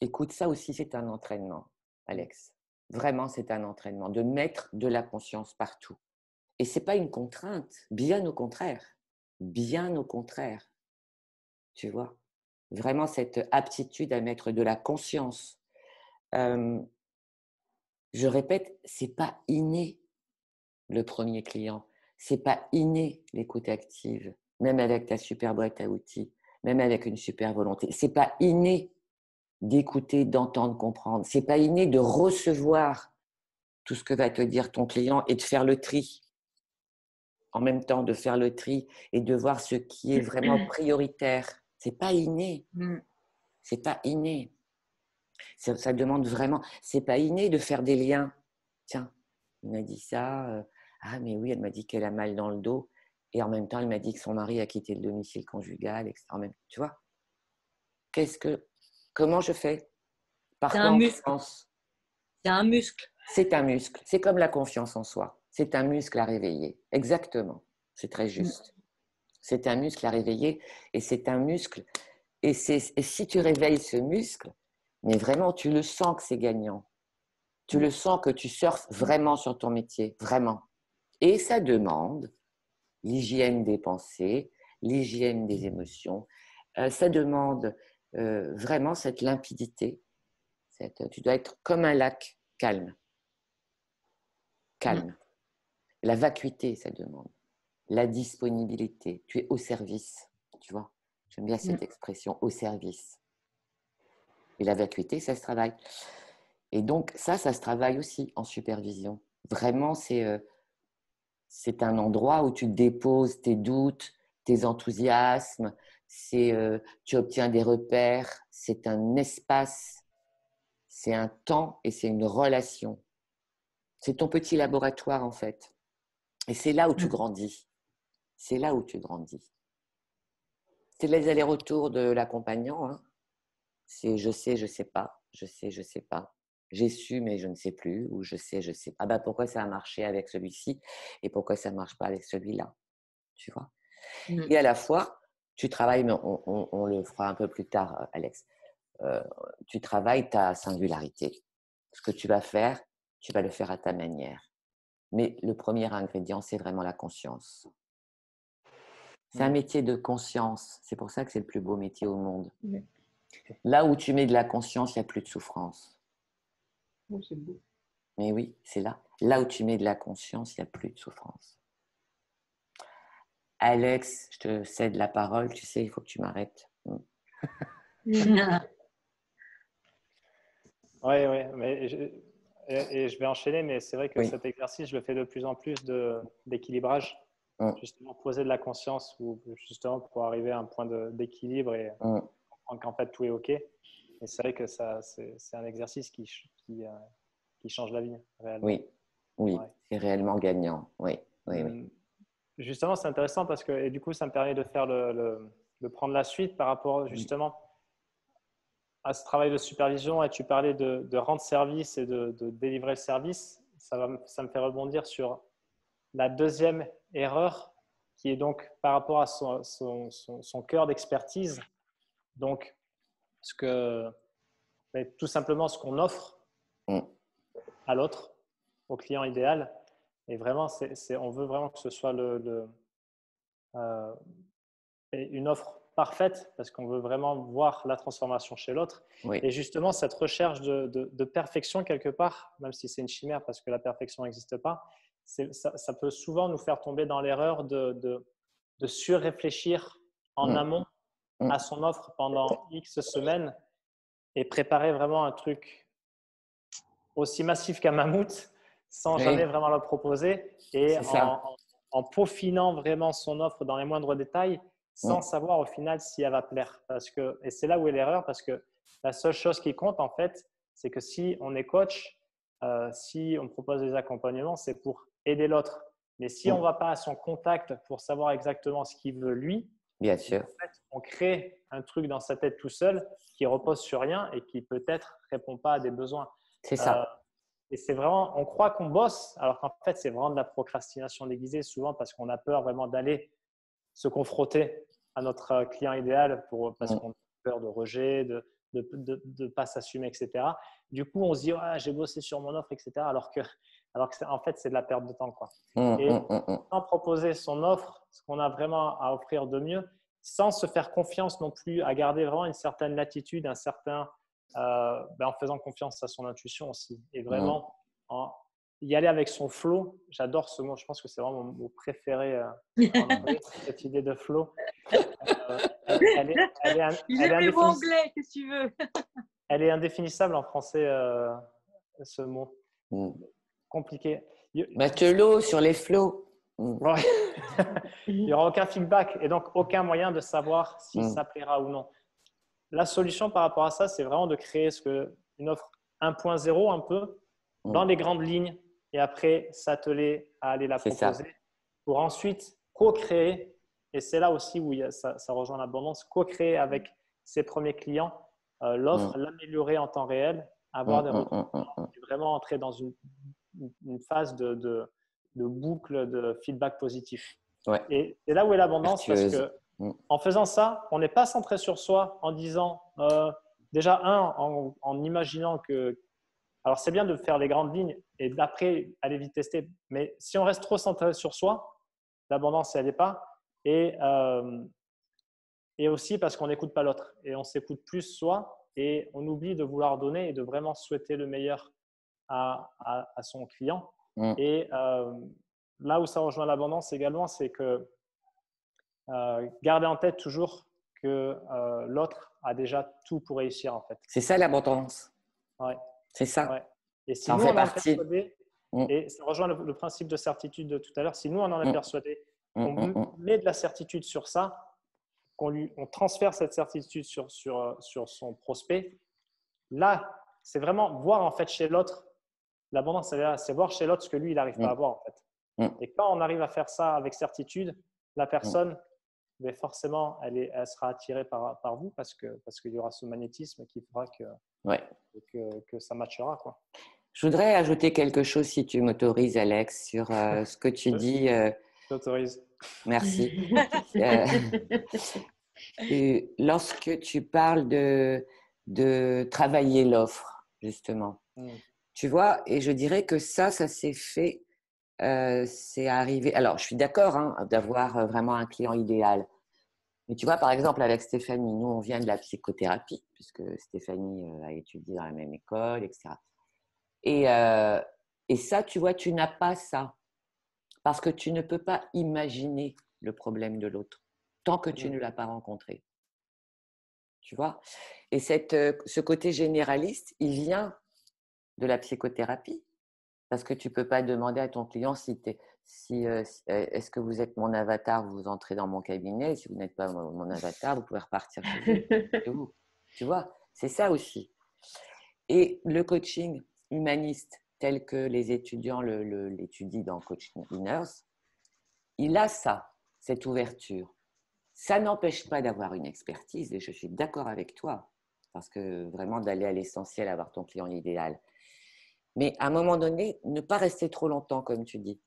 écoute, ça aussi, c'est un entraînement, Alex. Vraiment, c'est un entraînement de mettre de la conscience partout. Et ce n'est pas une contrainte, bien au contraire. Bien au contraire. Tu vois, Vraiment cette aptitude à mettre de la conscience. Je répète, c'est pas inné le premier client. C'est pas inné l'écoute active, même avec ta super boîte à outils, même avec une super volonté. C'est pas inné d'écouter, d'entendre, comprendre. C'est pas inné de recevoir tout ce que va te dire ton client et de faire le tri. En même temps, de faire le tri et de voir ce qui est vraiment prioritaire. C'est pas inné. C'est pas inné. Ça demande vraiment. C'est pas inné de faire des liens. Tiens, il m'a dit ça. Ah, mais oui, elle m'a dit qu'elle a mal dans le dos. Et en même temps, elle m'a dit que son mari a quitté le domicile conjugal, etc. Tu vois, comment je fais? Par quoi on pense? C'est un muscle. C'est un muscle. C'est comme la confiance en soi. C'est un muscle à réveiller. Exactement. C'est très juste. C'est un muscle à réveiller et c'est un muscle. Et si tu réveilles ce muscle, mais vraiment, tu le sens que c'est gagnant. Tu le sens que tu surfes vraiment sur ton métier. Vraiment. Et ça demande l'hygiène des pensées, l'hygiène des émotions. Ça demande vraiment cette limpidité. Tu dois être comme un lac calme. Calme. La vacuité, ça demande. La disponibilité. Tu es au service. Tu vois, j'aime bien cette expression, au service. Et la vacuité, ça se travaille. Et donc, ça se travaille aussi en supervision. Vraiment, c'est un endroit où tu déposes tes doutes, tes enthousiasmes, tu obtiens des repères, c'est un espace, c'est un temps et c'est une relation. C'est ton petit laboratoire, en fait. Et c'est là où tu grandis. C'est là où tu grandis. C'est les allers-retours de l'accompagnant. Hein. C'est je sais pas, je sais pas. J'ai su, mais je ne sais plus, ou je sais pas. Ah ben pourquoi ça a marché avec celui-ci et pourquoi ça ne marche pas avec celui-là, tu vois. Et à la fois, tu travailles, mais on le fera un peu plus tard, Alex, tu travailles ta singularité. Ce que tu vas faire, tu vas le faire à ta manière. Mais le premier ingrédient, c'est vraiment la conscience. C'est un métier de conscience. C'est pour ça que c'est le plus beau métier au monde. Là où tu mets de la conscience, il n'y a plus de souffrance. Oh, c'est beau. Mais oui, c'est là. Là où tu mets de la conscience, il n'y a plus de souffrance. Alex, je te cède la parole. Tu sais, il faut que tu m'arrêtes. Oui, mais je vais enchaîner, mais c'est vrai que cet exercice, je le fais de plus en plus d'équilibrage. Justement, poser de la conscience ou justement pour arriver à un point d'équilibre et comprendre qu'en fait tout est OK. Et c'est vrai que c'est un exercice qui change la vie réellement. Oui, c'est réellement gagnant. Oui. Justement, c'est intéressant parce que et du coup, ça me permet de faire de prendre la suite par rapport justement à ce travail de supervision. Et tu parlais de rendre service et de délivrer le service. Ça me fait rebondir sur la deuxième erreur qui est donc par rapport à son cœur d'expertise. Donc, tout simplement ce qu'on offre à l'autre, au client idéal. Et vraiment, on veut vraiment que ce soit une offre parfaite parce qu'on veut vraiment voir la transformation chez l'autre. Et justement, cette recherche de perfection quelque part, même si c'est une chimère parce que la perfection n'existe pas, ça peut souvent nous faire tomber dans l'erreur de surréfléchir en amont à son offre pendant X semaines et préparer vraiment un truc aussi massif qu'un mammouth sans jamais vraiment le proposer et en peaufinant vraiment son offre dans les moindres détails sans savoir au final si elle va plaire. Et c'est là où est l'erreur parce que la seule chose qui compte en fait, c'est que si on est coach, si on propose des accompagnements, c'est pour aider l'autre. Mais si on ne va pas à son contact pour savoir exactement ce qu'il veut lui, bien sûr. En fait, on crée un truc dans sa tête tout seul qui repose sur rien et qui peut-être ne répond pas à des besoins. C'est ça. Et c'est vraiment, on croit qu'on bosse, alors qu'en fait, c'est vraiment de la procrastination déguisée, souvent parce qu'on a peur vraiment d'aller se confronter à notre client idéal parce qu'on a peur de rejet, de ne pas s'assumer, etc. Du coup, on se dit, j'ai bossé sur mon offre, etc. Alors que en fait, c'est de la perte de temps, quoi. Et sans proposer son offre, ce qu'on a vraiment à offrir de mieux, sans se faire confiance non plus, à garder vraiment une certaine latitude, en faisant confiance à son intuition aussi. Et vraiment, y aller avec son flow. J'adore ce mot, je pense que c'est vraiment mon mot préféré en anglais, cette idée de flow. Elle est anglais, qu'est-ce que tu veux. Elle est indéfinissable en français, ce mot. Compliqué. Matelot sur les flots. Ouais. Il n'y aura aucun feedback et donc aucun moyen de savoir si ça plaira ou non. La solution par rapport à ça, c'est vraiment de créer une offre 1.0 un peu dans les grandes lignes et après s'atteler à aller la proposer pour ensuite co-créer. Et c'est là aussi où ça rejoint l'abondance, co-créer avec ses premiers clients l'offre, l'améliorer en temps réel, avoir des retours, et vraiment entrer dans une phase de boucle de feedback positif. Ouais. Et c'est là où est l'abondance parce que en faisant ça, on n'est pas centré sur soi en disant déjà en imaginant que alors c'est bien de faire les grandes lignes et d'après aller vite tester, mais si on reste trop centré sur soi, l'abondance elle n'est pas et aussi parce qu'on n'écoute pas l'autre et on s'écoute plus soi et on oublie de vouloir donner et de vraiment souhaiter le meilleur à son client. Et là où ça rejoint l'abondance également, c'est que garder en tête toujours que l'autre a déjà tout pour réussir en fait. C'est ça l'abondance. Ouais. C'est ça. Ouais. Et si ça nous en fait on en est partie. persuadé, et ça rejoint le principe de certitude de tout à l'heure, si nous on en est persuadé, on met de la certitude sur ça, on transfère cette certitude sur son prospect, là c'est vraiment voir en fait chez l'autre. L'abondance, c'est voir chez l'autre ce que lui, il n'arrive pas à voir en fait. Et quand on arrive à faire ça avec certitude, la personne, mais forcément, elle sera attirée par vous parce qu'il y aura ce magnétisme qui fera que ça matchera, quoi. Je voudrais ajouter quelque chose, si tu m'autorises, Alex, sur ce que tu dis. Je t'autorise. Merci. Lorsque tu parles de travailler l'offre, justement, tu vois, et je dirais que ça s'est fait, c'est arrivé. Alors, je suis d'accord d'avoir vraiment un client idéal. Mais tu vois, par exemple, avec Stéphanie, nous, on vient de la psychothérapie, puisque Stéphanie a étudié dans la même école, etc. Et ça, tu vois, tu n'as pas ça. Parce que tu ne peux pas imaginer le problème de l'autre tant que tu ne l'as pas rencontré. Tu vois ? Et ce côté généraliste, il vient de la psychothérapie. Parce que tu ne peux pas demander à ton client est-ce que vous êtes mon avatar, vous entrez dans mon cabinet. Si vous n'êtes pas mon avatar, vous pouvez repartir chez vous. Tu vois ? C'est ça aussi. Et le coaching humaniste, tel que les étudiants l'étudient dans Coaching Winners, il a cette ouverture. Ça n'empêche pas d'avoir une expertise, et je suis d'accord avec toi, parce que vraiment d'aller à l'essentiel, avoir ton client idéal. Mais à un moment donné, ne pas rester trop longtemps, comme tu dis,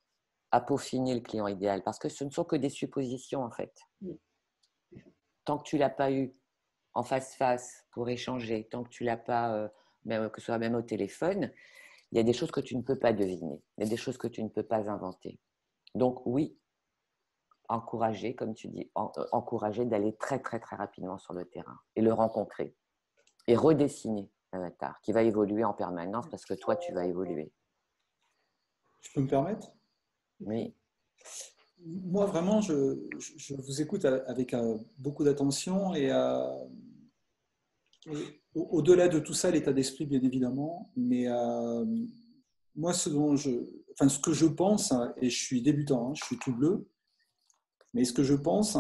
à peaufiner le client idéal, parce que ce ne sont que des suppositions, en fait. Tant que tu ne l'as pas eu en face-face pour échanger, tant que tu ne l'as pas, que ce soit même au téléphone, il y a des choses que tu ne peux pas deviner, il y a des choses que tu ne peux pas inventer. Donc oui, encourager, comme tu dis, encourager d'aller très, très, très rapidement sur le terrain et le rencontrer et redessiner l'avatar qui va évoluer en permanence parce que toi, tu vas évoluer. Je peux me permettre ? Oui. Moi, vraiment, je vous écoute avec beaucoup d'attention et au-delà de tout ça, l'état d'esprit, bien évidemment, mais moi, ce que je pense, et je suis débutant, je suis tout bleu, mais ce que je pense,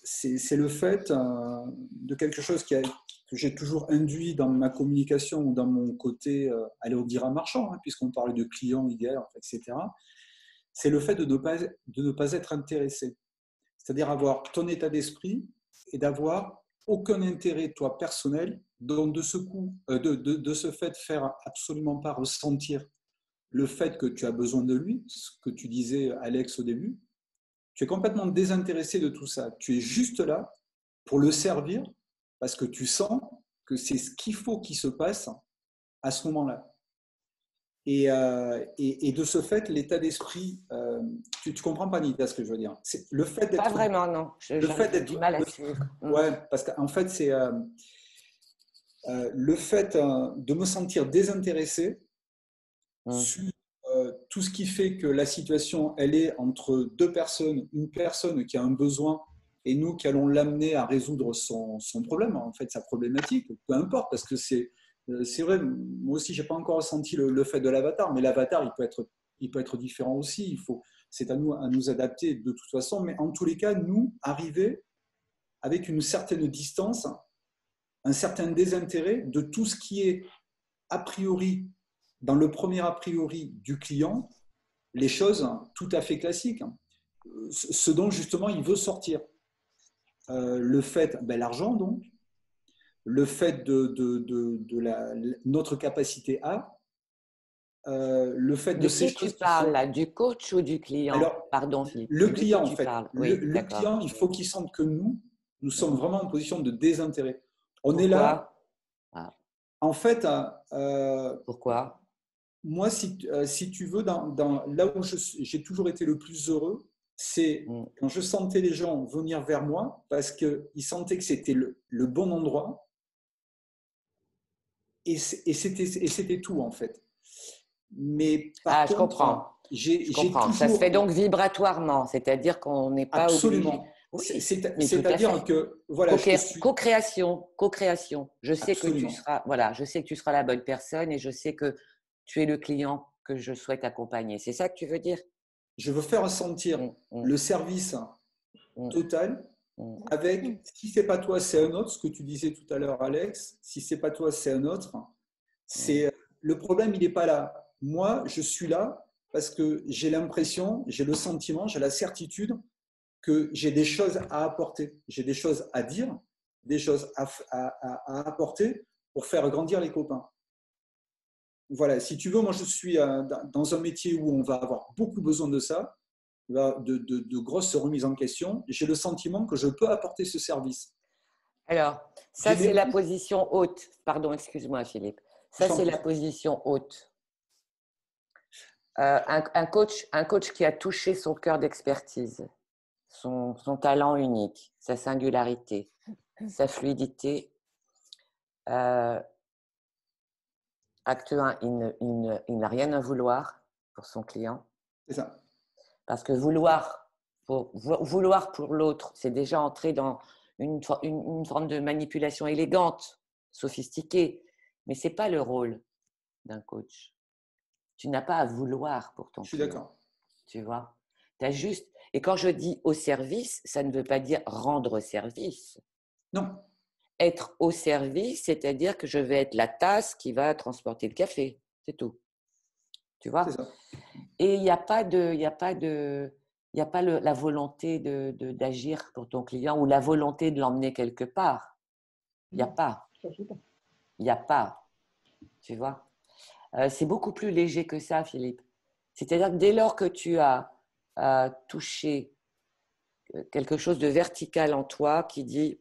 c'est le fait de quelque chose que j'ai toujours induit dans ma communication ou dans mon côté, allez, on dira marchand, puisqu'on parle de client idéal, etc. C'est le fait de ne pas être intéressé. C'est-à-dire avoir ton état d'esprit et d'avoir aucun intérêt, toi, personnel, donc de ce fait, faire absolument pas ressentir le fait que tu as besoin de lui, ce que tu disais, Alex, au début. Tu es complètement désintéressé de tout ça. Tu es juste là pour le servir parce que tu sens que c'est ce qu'il faut qu'il se passe à ce moment-là. Et de ce fait, l'état d'esprit, tu comprends pas, Nita, ce que je veux dire. C'est le fait d'être. Pas vraiment, non. Le fait d'être. Du mal à suivre. Ouais, parce qu'en fait, c'est le fait de me sentir désintéressé sur tout ce qui fait que la situation, elle est entre deux personnes, une personne qui a un besoin et nous qui allons l'amener à résoudre son problème, en fait, sa problématique, peu importe, parce que c'est vrai, moi aussi, je n'ai pas encore ressenti le fait de l'avatar, mais l'avatar, il peut être différent aussi. C'est à nous adapter de toute façon, mais en tous les cas, nous, arriver avec une certaine distance, un certain désintérêt de tout ce qui est a priori, dans le premier a priori du client, les choses tout à fait classiques, ce dont justement il veut sortir. Le fait, l'argent donc, le fait de notre capacité à, le fait de ces choses. Tu choses parles là, du coach ou du client? Alors, pardon, Philippe. Le client, en fait. Oui, le client, il faut qu'il sente que nous sommes vraiment en position de désintérêt. On Pourquoi? est là. Ah. En fait, pourquoi? Moi, si tu veux, là où j'ai toujours été le plus heureux, c'est quand je sentais les gens venir vers moi parce qu'ils sentaient que c'était le bon endroit. Et c'était tout, en fait. Mais par contre, je comprends. Je comprends. Toujours... Ça se fait donc vibratoirement, c'est-à-dire qu'on n'est pas Absolument. obligé. Oui, c'est-à-dire que voilà, co-création. Je sais Absolument. que tu seras, voilà, je sais que tu seras la bonne personne et je sais que tu es le client que je souhaite accompagner. C'est ça que tu veux dire? Je veux faire ressentir le service total avec, si c'est pas toi, c'est un autre, ce que tu disais tout à l'heure, Alex. Si c'est pas toi, c'est un autre. Le problème, il n'est pas là. Moi, je suis là parce que j'ai l'impression, j'ai le sentiment, j'ai la certitude que j'ai des choses à apporter, j'ai des choses à dire, des choses à apporter pour faire grandir les copains. Voilà, si tu veux, moi je suis dans un métier où on va avoir beaucoup besoin de ça, de grosses remises en question. J'ai le sentiment que je peux apporter ce service. Alors, ça c'est la position haute. Pardon, excuse-moi Philippe. Ça c'est la position haute. Un coach qui a touché son cœur d'expertise, son talent unique, sa singularité, sa fluidité. Acte 1, il n'a rien à vouloir pour son client. C'est ça. Parce que vouloir pour l'autre, c'est déjà entrer dans une forme de manipulation élégante, sophistiquée. Mais ce n'est pas le rôle d'un coach. Tu n'as pas à vouloir pour ton client. Je suis d'accord. Tu vois, tu as juste… Et quand je dis au service, ça ne veut pas dire rendre service. Non. Être au service, c'est-à-dire que je vais être la tasse qui va transporter le café. C'est tout. Tu vois? C'est ça. Et il n'y a pas la volonté d'agir pour ton client ou la volonté de l'emmener quelque part. Il n'y a pas. Il n'y a pas. Tu vois? C'est beaucoup plus léger que ça, Philippe. C'est-à-dire que dès lors que tu as touché quelque chose de vertical en toi qui dit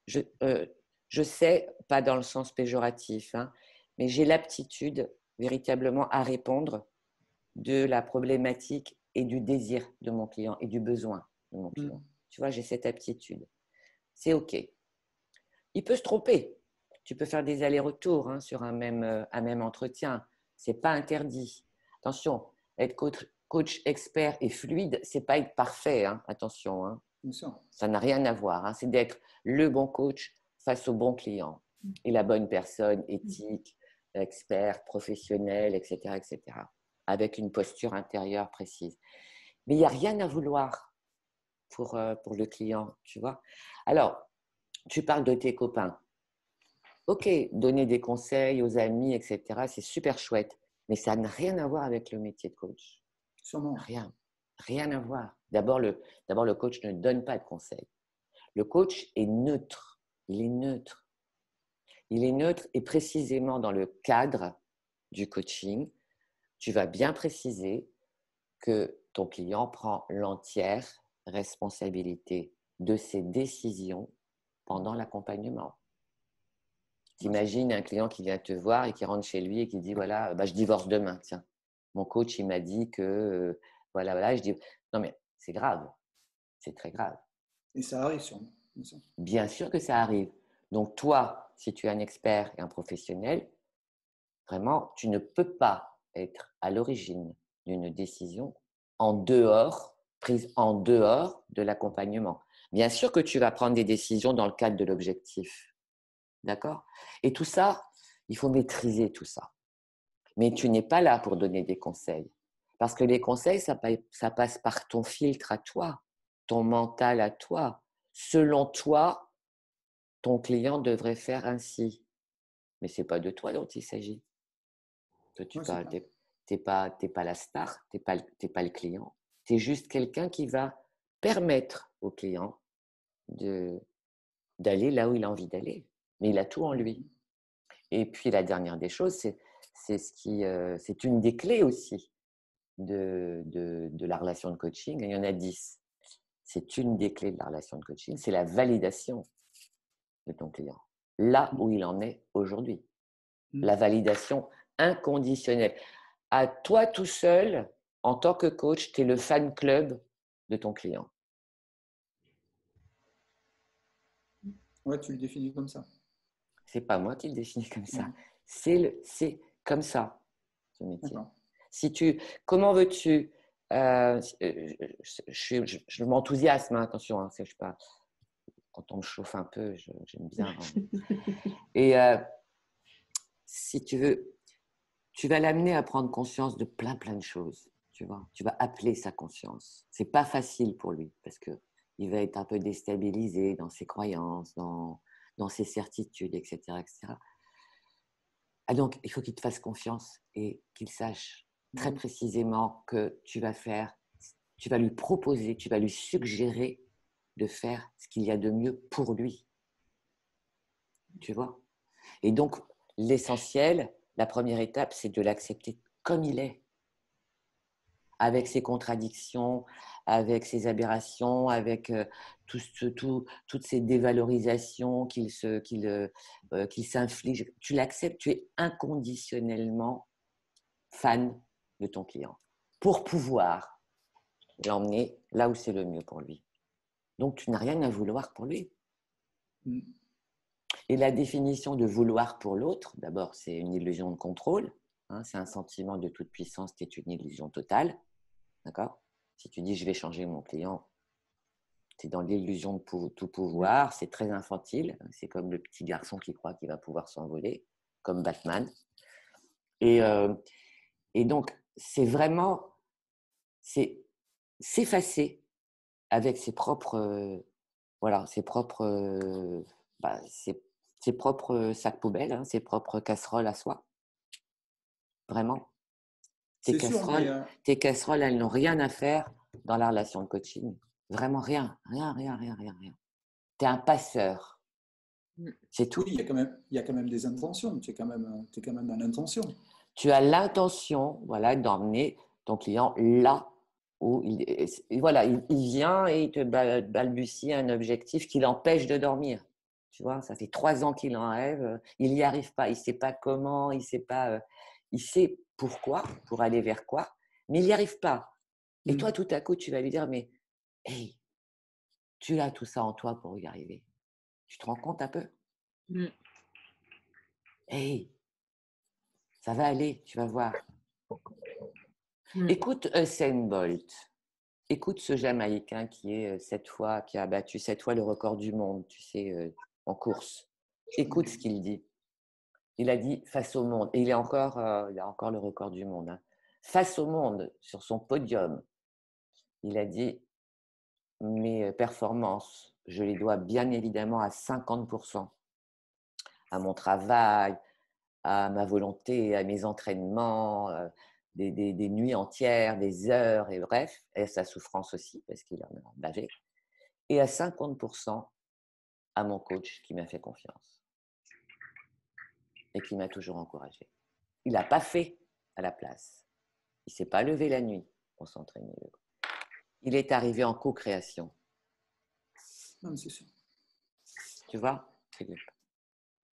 je sais, pas dans le sens péjoratif, hein, mais j'ai l'aptitude véritablement à répondre de la problématique et du désir de mon client et du besoin de mon client. Tu vois, j'ai cette aptitude. C'est OK. Il peut se tromper. Tu peux faire des allers-retours hein, sur un même entretien. Ce n'est pas interdit. Attention, être coach expert et fluide, ce n'est pas être parfait. Hein. Attention. Hein. Bien sûr. Ça n'a rien à voir. Hein. C'est d'être le bon coach face au bon client et la bonne personne éthique, expert, professionnel, etc., etc., avec une posture intérieure précise. Mais il n'y a rien à vouloir pour le client, tu vois. Alors, tu parles de tes copains. OK, donner des conseils aux amis, etc., c'est super chouette, mais ça n'a rien à voir avec le métier de coach. Sûrement. Rien à voir. D'abord, le coach ne donne pas de conseils. Le coach est neutre. Il est neutre. Il est neutre et précisément dans le cadre du coaching, tu vas bien préciser que ton client prend l'entière responsabilité de ses décisions pendant l'accompagnement. T'imagines un client qui vient te voir et qui rentre chez lui et qui dit, voilà, je divorce demain, tiens. Mon coach, il m'a dit que, voilà. Je dis, non, mais c'est grave. C'est très grave. Et ça arrive sûrement. Bien sûr que ça arrive. Donc, toi, si tu es un expert et un professionnel, vraiment, tu ne peux pas être à l'origine d'une décision prise en dehors de l'accompagnement. Bien sûr que tu vas prendre des décisions dans le cadre de l'objectif. D'accord? Et tout ça, il faut maîtriser tout ça. Mais tu n'es pas là pour donner des conseils. Parce que les conseils, ça passe par ton filtre à toi, ton mental à toi. Selon toi, ton client devrait faire ainsi. Mais ce n'est pas de toi dont il s'agit. Tu n'es pas la star, tu n'es pas le client. Tu es juste quelqu'un qui va permettre au client d'aller là où il a envie d'aller. Mais il a tout en lui. Et puis la dernière des choses, c'est une des clés aussi de la relation de coaching. Il y en a 10. C'est une des clés de la relation de coaching, c'est la validation de ton client, là où il en est aujourd'hui. La validation inconditionnelle. À toi tout seul, en tant que coach, tu es le fan club de ton client. Ouais, tu le définis comme ça. C'est pas moi qui le définis comme ça. C'est comme ça, ce métier. Comment veux-tu je m'enthousiasme, hein, attention, hein, je sais pas, quand on me chauffe un peu, j'aime bien. Et si tu veux, tu vas l'amener à prendre conscience de plein de choses. Tu vois, tu vas appeler sa conscience. C'est pas facile pour lui parce que il va être un peu déstabilisé dans ses croyances, dans ses certitudes, etc., etc. Ah donc, il faut qu'il te fasse confiance et qu'il sache très précisément que tu vas lui proposer, tu vas lui suggérer de faire ce qu'il y a de mieux pour lui. Tu vois? Et donc, l'essentiel, la première étape, c'est de l'accepter comme il est, avec ses contradictions, avec ses aberrations, avec toutes ces dévalorisations qu'il s'inflige. Tu l'acceptes, tu es inconditionnellement fan de ton client pour pouvoir l'emmener là où c'est le mieux pour lui. Donc, tu n'as rien à vouloir pour lui. Et la définition de vouloir pour l'autre, d'abord, c'est une illusion de contrôle. Hein, c'est un sentiment de toute puissance qui est une illusion totale. D'accord? Si tu dis « je vais changer mon client », tu es dans l'illusion de tout pouvoir. C'est très infantile. C'est comme le petit garçon qui croit qu'il va pouvoir s'envoler, comme Batman. Et donc, c'est vraiment s'effacer avec ses propres sacs poubelles, hein, ses propres casseroles à soi. Vraiment. Tes casseroles, elles n'ont rien à faire dans la relation de coaching. Vraiment rien. Tu es un passeur. C'est tout. Oui, il y a quand même des intentions. Tu es quand même dans l'intention. Tu as l'intention, d'emmener ton client là où il vient et il te balbutie un objectif qui l'empêche de dormir. Tu vois, ça fait 3 ans qu'il en rêve, il n'y arrive pas, il ne sait pas comment, il sait pourquoi, pour aller vers quoi, mais il n'y arrive pas. Et toi, tout à coup, tu vas lui dire, mais hey, tu as tout ça en toi pour y arriver. Tu te rends compte un peu? Hey, ça va aller, tu vas voir. Écoute Usain Bolt. Écoute ce Jamaïcain qui a battu 7 fois le record du monde, tu sais, en course. Écoute ce qu'il dit. Il a dit face au monde, et il a encore le record du monde. Hein. Face au monde, sur son podium, il a dit mes performances, je les dois bien évidemment à 50% à mon travail, à ma volonté, à mes entraînements, des nuits entières, des heures, et bref, et à sa souffrance aussi, parce qu'il en a bavé, et à 50% à mon coach qui m'a fait confiance et qui m'a toujours encouragé. Il n'a pas fait à la place. Il ne s'est pas levé la nuit pour s'entraîner. Il est arrivé en co-création. Non, c'est sûr. Tu vois, Philippe?